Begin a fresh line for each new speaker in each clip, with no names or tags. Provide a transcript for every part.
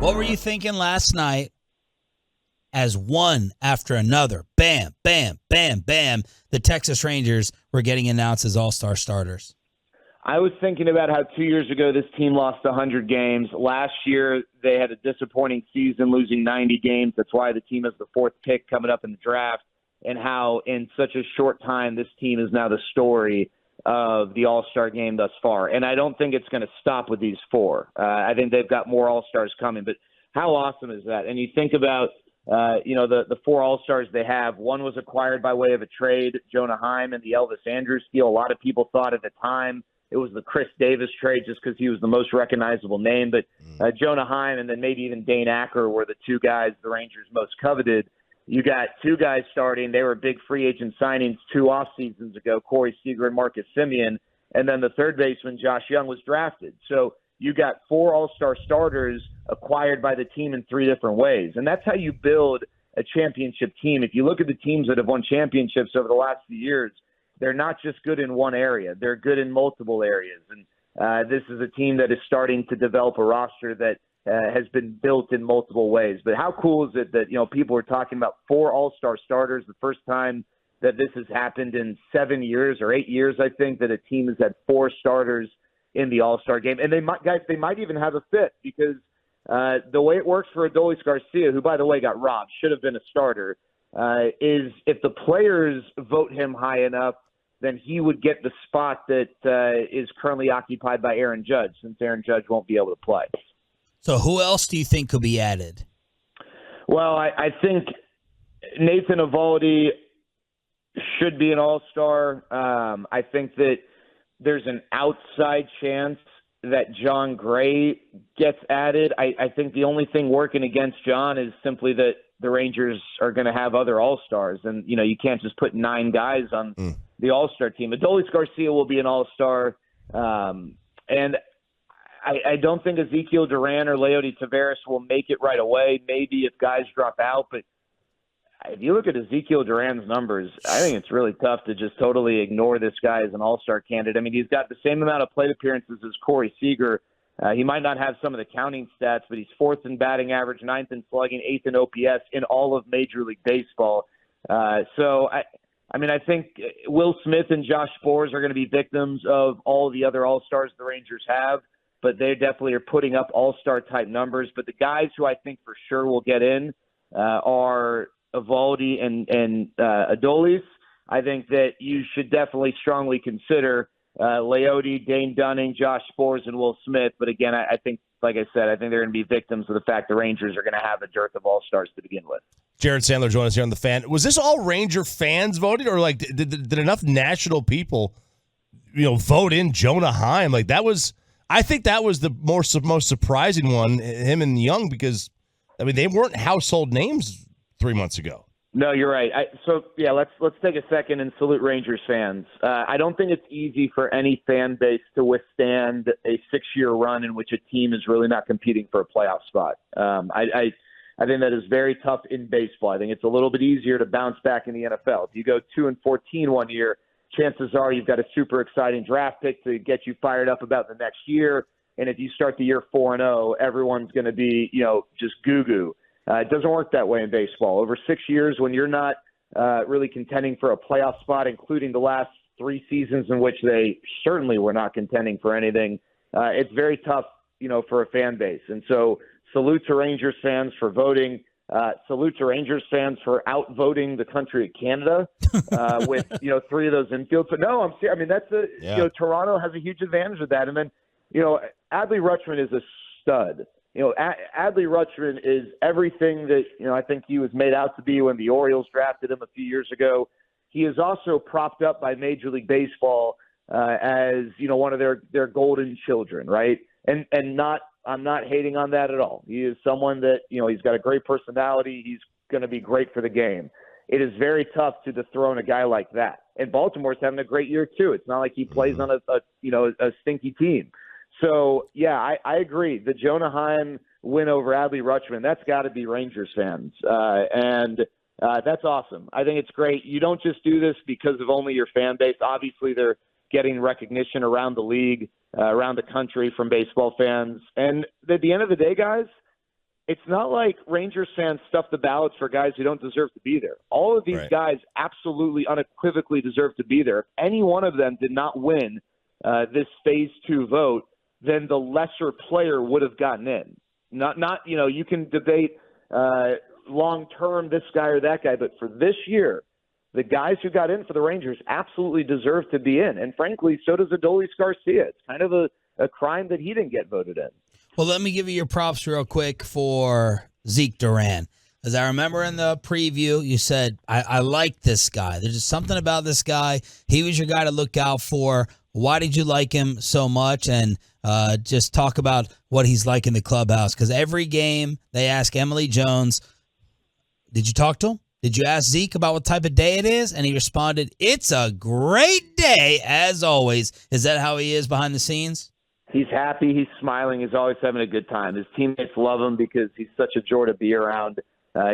What were you thinking last night as one after another, bam, bam, bam, bam, the Texas Rangers were getting announced as all-star starters?
I was thinking about how 2 years ago this team lost 100 games. Last year they had a disappointing season, losing 90 games. That's why the team has the fourth pick coming up in the draft, and how in such a short time this team is now the story of the All-Star game thus far. And I don't think it's going to stop with these four. I think they've got more All-Stars coming. But how awesome is that? And you think about the four All-Stars they have. One was acquired by way of a trade, Jonah Heim and the Elvis Andrus deal. A lot of people thought at the time it was the Chris Davis trade just because he was the most recognizable name. But Jonah Heim and then maybe even Dane Acker were the two guys the Rangers most coveted. You got two guys starting. They were big free agent signings 2 off seasons ago, Corey Seager and Marcus Semien. And then the third baseman, Josh Jung, was drafted. So you got 4 All-Star starters acquired by the team in 3 different ways. And that's how you build a championship team. If you look at the teams that have won championships over the last few years, they're not just good in one area. They're good in multiple areas. And this is a team that is starting to develop a roster that has been built in multiple ways. But how cool is it that, people are talking about 4 All-Star starters, the first time that this has happened in 7 years or 8 years, I think, that a team has had 4 starters in the All-Star game. And they might even have a 5th, because the way it works for Adolis Garcia, who, by the way, got robbed, should have been a starter, is if the players vote him high enough, then he would get the spot that is currently occupied by Aaron Judge, since Aaron Judge won't be able to play.
So who else do you think could be added?
Well, I think Nathan Eovaldi should be an all-star. I think that there's an outside chance that John Gray gets added. I think the only thing working against John is simply that the Rangers are going to have other all-stars. And, you can't just put 9 guys on the all-star team. Adolis Garcia will be an all-star. And I don't think Ezekiel Duran or Leody Taveras will make it right away. Maybe if guys drop out. But if you look at Ezekiel Duran's numbers, I think it's really tough to just totally ignore this guy as an all-star candidate. I mean, he's got the same amount of plate appearances as Corey Seager. He might not have some of the counting stats, but he's 4th in batting average, 9th in slugging, 8th in OPS in all of Major League Baseball. So I think Will Smith and Josh Sborz are going to be victims of all the other all-stars the Rangers have, but they definitely are putting up all-star type numbers. But the guys who I think for sure will get in are Eovaldi and Adolis. I think that you should definitely strongly consider Leody, Dane Dunning, Josh Sborz, and Will Smith. But again, I think, like I said, I think they're going to be victims of the fact the Rangers are going to have a dearth of all-stars to begin with.
Jared Sandler joined us here on The Fan. Was this all Ranger fans voted, or did enough national people, vote in Jonah Heim? I think that was the most surprising one, him and Jung, because they weren't household names 3 months ago.
No, you're right. Let's take a second and salute Rangers fans. I don't think it's easy for any fan base to withstand a 6-year run in which a team is really not competing for a playoff spot. I think that is very tough in baseball. I think it's a little bit easier to bounce back in the NFL. If you go 2-14 one year, chances are you've got a super exciting draft pick to get you fired up about the next year. And if you start the year 4-0, everyone's going to be, just goo-goo. It doesn't work that way in baseball. Over 6 years, when you're not really contending for a playoff spot, including the last 3 seasons in which they certainly were not contending for anything, it's very tough, for a fan base. And so salute to Rangers fans for voting. Salute to Rangers fans for outvoting the country of Canada with 3 of those infields. But no, I'm serious. I mean, that's Toronto has a huge advantage of that. And then Adley Rutschman is a stud. Adley Rutschman is everything that I think he was made out to be when the Orioles drafted him a few years ago. He is also propped up by Major League Baseball as one of their golden children, right? And I'm not hating on that at all. He is someone that, he's got a great personality. He's going to be great for the game. It is very tough to dethrone a guy like that. And Baltimore's having a great year too. It's not like he plays on a stinky team. So, yeah, I agree. The Jonah Heim win over Adley Rutschman, that's got to be Rangers fans. And that's awesome. I think it's great. You don't just do this because of only your fan base. Obviously, they're getting recognition around the league, around the country from baseball fans. And at the end of the day, guys, it's not like Rangers fans stuff the ballots for guys who don't deserve to be there. All of these guys absolutely unequivocally deserve to be there. If any one of them did not win this phase 2 vote, then the lesser player would have gotten in. Not you can debate long term this guy or that guy, but for this year, the guys who got in for the Rangers absolutely deserve to be in. And frankly, so does Adolis Garcia. It's kind of a crime that he didn't get voted in.
Well, let me give you your props real quick for Zeke Duran. As I remember in the preview, you said, I like this guy. There's just something about this guy. He was your guy to look out for. Why did you like him so much? And just talk about what he's like in the clubhouse. Because every game they ask Emily Jones, did you talk to him? Did you ask Zeke about what type of day it is? And he responded, it's a great day, as always. Is that how he is behind the scenes?
He's happy. He's smiling. He's always having a good time. His teammates love him because he's such a joy to be around.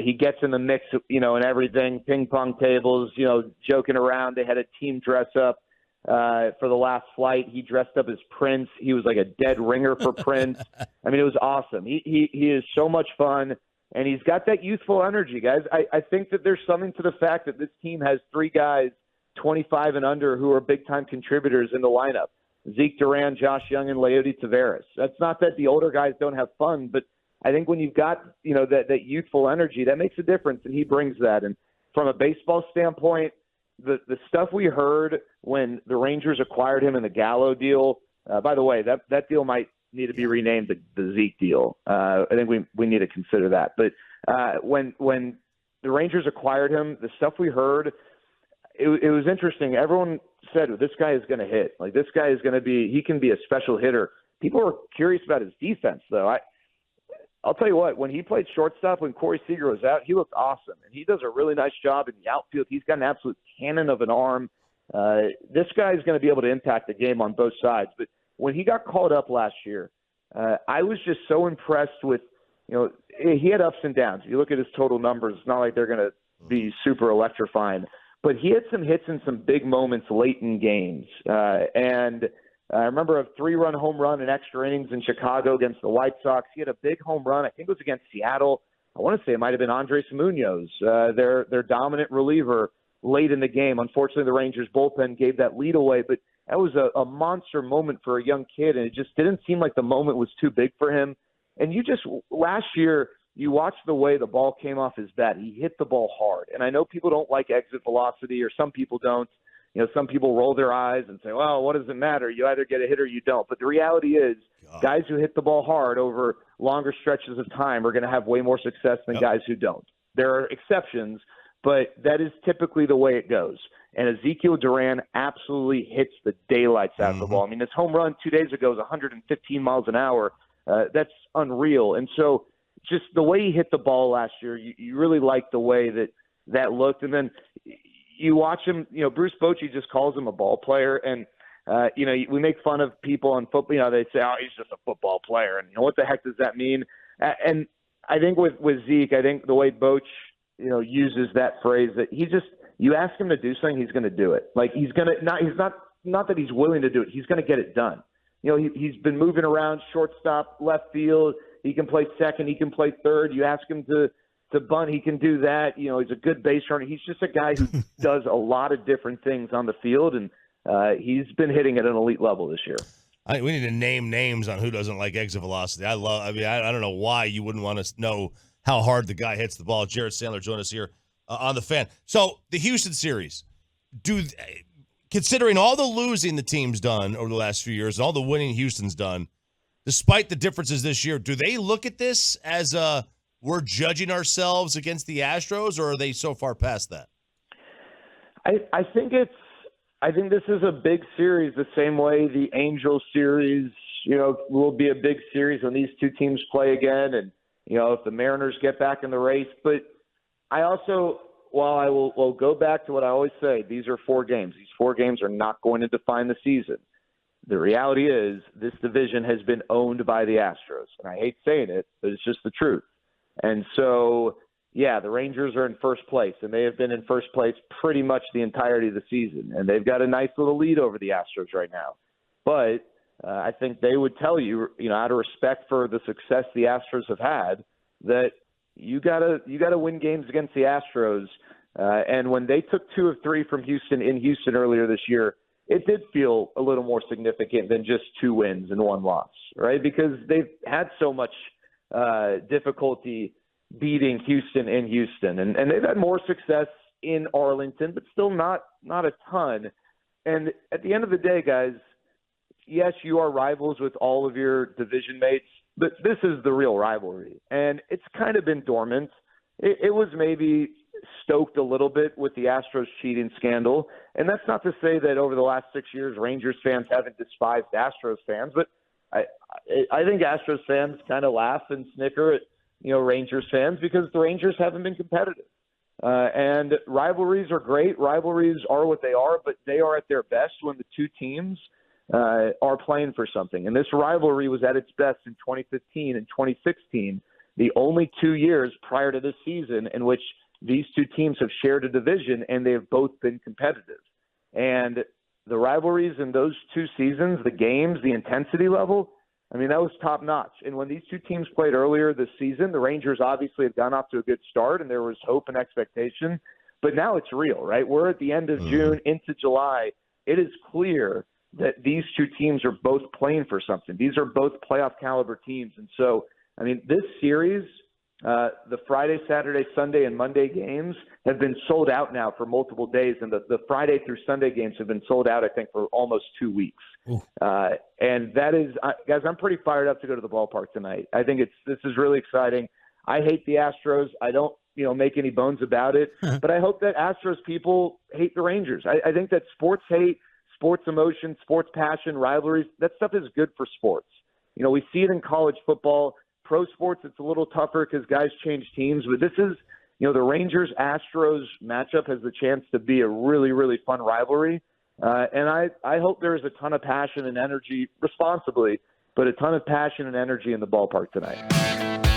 He gets in the mix, and everything, ping pong tables, joking around. They had a team dress up for the last flight. He dressed up as Prince. He was like a dead ringer for Prince. I mean, it was awesome. He is so much fun, and he's got that youthful energy, guys. I think that there's something to the fact that this team has 3 guys 25 and under who are big-time contributors in the lineup. Zeke Duran, Josh Jung, and Leody Taveras. That's not that the older guys don't have fun, but I think when you've got, that youthful energy, that makes a difference, and he brings that. And from a baseball standpoint, the stuff we heard when the Rangers acquired him in the Gallo deal, by the way, that deal might need to be renamed the Zeke deal. I think we need to consider that. But when the Rangers acquired him, the stuff we heard, it was interesting. Everyone said, this guy is going to hit. Like, this guy is going to be – he can be a special hitter. People were curious about his defense, though. I'll tell you what, when he played shortstop, when Corey Seager was out, he looked awesome. And he does a really nice job in the outfield. He's got an absolute cannon of an arm. This guy is going to be able to impact the game on both sides. But when he got called up last year, I was just so impressed with – he had ups and downs. If you look at his total numbers, it's not like they're going to be super electrifying. But he had some hits in some big moments late in games. And I remember a 3-run home run in extra innings in Chicago against the White Sox. He had a big home run. I think it was against Seattle. I want to say it might have been Andres Munoz, their dominant reliever late in the game. Unfortunately, the Rangers bullpen gave that lead away. But that was a monster moment for a young kid, and it just didn't seem like the moment was too big for him. And last year – you watch the way the ball came off his bat. He hit the ball hard. And I know people don't like exit velocity, or some people don't. Some people roll their eyes and say, well, what does it matter? You either get a hit or you don't. But the reality is guys who hit the ball hard over longer stretches of time are going to have way more success than guys who don't. There are exceptions, but that is typically the way it goes. And Ezekiel Duran absolutely hits the daylights out of the ball. I mean, his home run 2 days ago was 115 miles an hour. That's unreal. And so just the way he hit the ball last year, you really like the way that looked. And then you watch him, Bruce Bochy just calls him a ball player. And, we make fun of people on football. They say, oh, he's just a football player. And what the heck does that mean? And I think with Zeke, I think the way Boch, uses that phrase, that you ask him to do something, he's going to do it. Like, he's not that he's willing to do it. He's going to get it done. He's been moving around shortstop, left field. He can play second. He can play third. You ask him to bunt, he can do that. He's a good base runner. He's just a guy who does a lot of different things on the field, and he's been hitting at an elite level this year.
We need to name names on who doesn't like exit velocity. I don't know why you wouldn't want to know how hard the guy hits the ball. Jared Sandler joined us here on the Fan. So the Houston series, considering all the losing the team's done over the last few years and all the winning Houston's done, despite the differences this year, do they look at this as we're judging ourselves against the Astros, or are they so far past that?
I think this is a big series, the same way the Angels series, will be a big series when these two teams play again, and if the Mariners get back in the race. But I also, while I will go back to what I always say, these are 4 games. These 4 games are not going to define the season. The reality is this division has been owned by the Astros. And I hate saying it, but it's just the truth. And so, yeah, the Rangers are in first place, and they have been in first place pretty much the entirety of the season. And they've got a nice little lead over the Astros right now. But I think they would tell you, out of respect for the success the Astros have had, that you gotta win games against the Astros. And when they took 2 of 3 from Houston in Houston earlier this year, it did feel a little more significant than just 2 wins and 1 loss, right? Because they've had so much difficulty beating Houston in Houston, and they've had more success in Arlington, but still not a ton. And at the end of the day, guys, yes, you are rivals with all of your division mates, but this is the real rivalry, and it's kind of been dormant. It was maybe stoked a little bit with the Astros cheating scandal, and that's not to say that over the last 6 years Rangers fans haven't despised Astros fans, but I think Astros fans kind of laugh and snicker at Rangers fans because the Rangers haven't been competitive. And rivalries are great. Rivalries are what they are, but they are at their best when the 2 teams are playing for something. And this rivalry was at its best in 2015 and 2016, the only 2 years prior to this season in which these 2 teams have shared a division and they have both been competitive. And the rivalries in those 2 seasons, the games, the intensity level, I mean, that was top notch. And when these 2 teams played earlier this season, the Rangers obviously had gone off to a good start and there was hope and expectation. But now it's real, right? We're at the end of June into July. It is clear that these 2 teams are both playing for something. These are both playoff caliber teams. And so, I mean, this series, the Friday, Saturday, Sunday, and Monday games have been sold out now for multiple days. And the Friday through Sunday games have been sold out, I think, for almost 2 weeks. And that is, guys, I'm pretty fired up to go to the ballpark tonight. I think this is really exciting. I hate the Astros. I don't, make any bones about it. But I hope that Astros people hate the Rangers. I think that sports hate, sports emotion, sports passion, rivalries, that stuff is good for sports. We see it in college football. Pro sports, it's a little tougher because guys change teams. But this is, the Rangers-Astros matchup has the chance to be a really, really fun rivalry. And I hope there's a ton of passion and energy, responsibly, but a ton of passion and energy in the ballpark tonight.